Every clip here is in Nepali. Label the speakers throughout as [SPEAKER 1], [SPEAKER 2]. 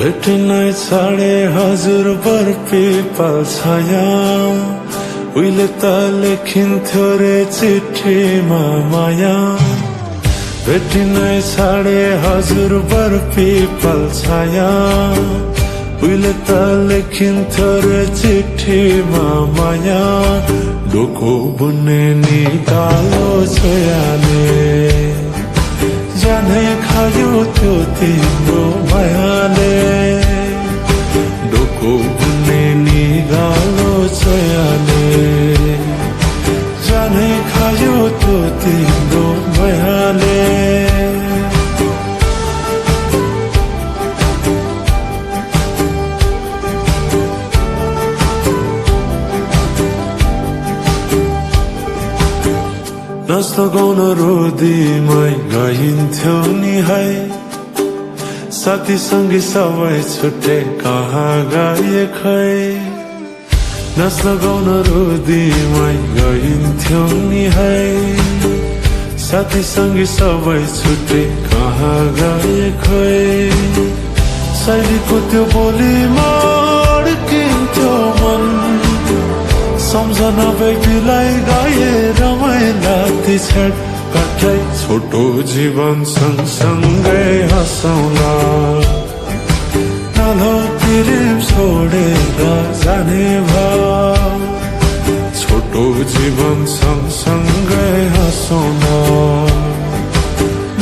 [SPEAKER 1] भेट्नै छाडे हजुर बर्पी छाया उहिले त लेखिन्थ्यो रे चिठीमा माया भेट्नै छाडे हजुर बर्पी छाया उहिले त लेखिन्थ्यो रे चिठीमा माया डोको बुन्ने निकालो छोयाले जाने खायो त्यो तिम्रो मायाले डोको बुन्ने निगालो छोयाले जाने खायो त्यो तिम्रो मायाले नाच्न गाउन रोदीमै गइन्थ्यो नि है साथी सँगी सबै छुट्टे कहाँ गए खै नाच्न गाउन रोदीमै गइन्थ्यो नि है साथी सँगी सबै छुट्टे कहाँ गए खै शैलीको त्यो बोलीमा अड्किन्थ्यो मन सम्झना व्यक्तिलाई गाए रमाइला ती छेड काठै छोटो जीवन सँगसँगै हँसौला नालो प्रेम छोडेर जाने भाव छोटो जीवन सँगसँगै हँसौला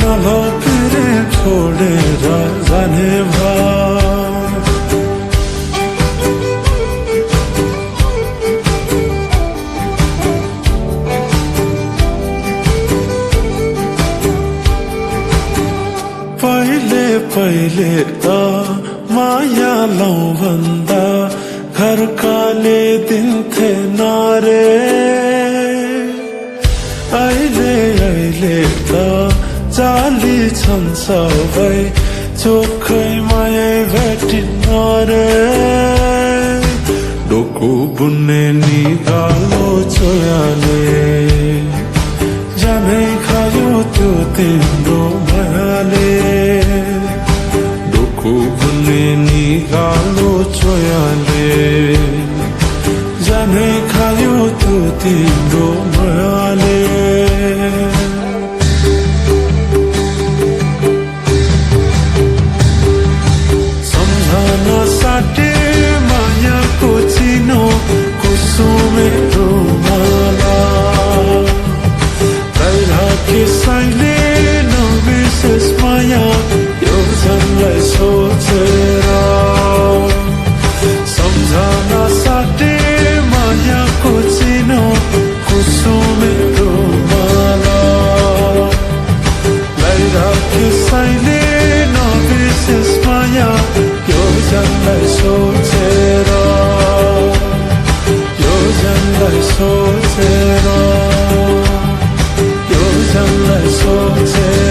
[SPEAKER 1] नालो प्रेम छोडेर जाने भाव पहिले त माया लौ भन्दा घरकाले दिन्थे नारे अहिले त जाली छन् सबै चोखै माया भेटिन्न रे डोको बुन्ने निकालो छोयाले जानै खायो त्यो तिम्रो मायाले डोको बुन्ने निकालो छोयाले जानै खायो त्यो तिम्रो मायाले सम्झना साटे मायाको चिनो कुसुमेको माला कसैले नबिर्सेस् माया यो जनलाई सोचेर सम्झना साटे मायाको चिनो कुसुमेको माला कसैले नबिर्सेस् माया यो जनलाई सोचेर यो जनलाई सोचेर Jangan soche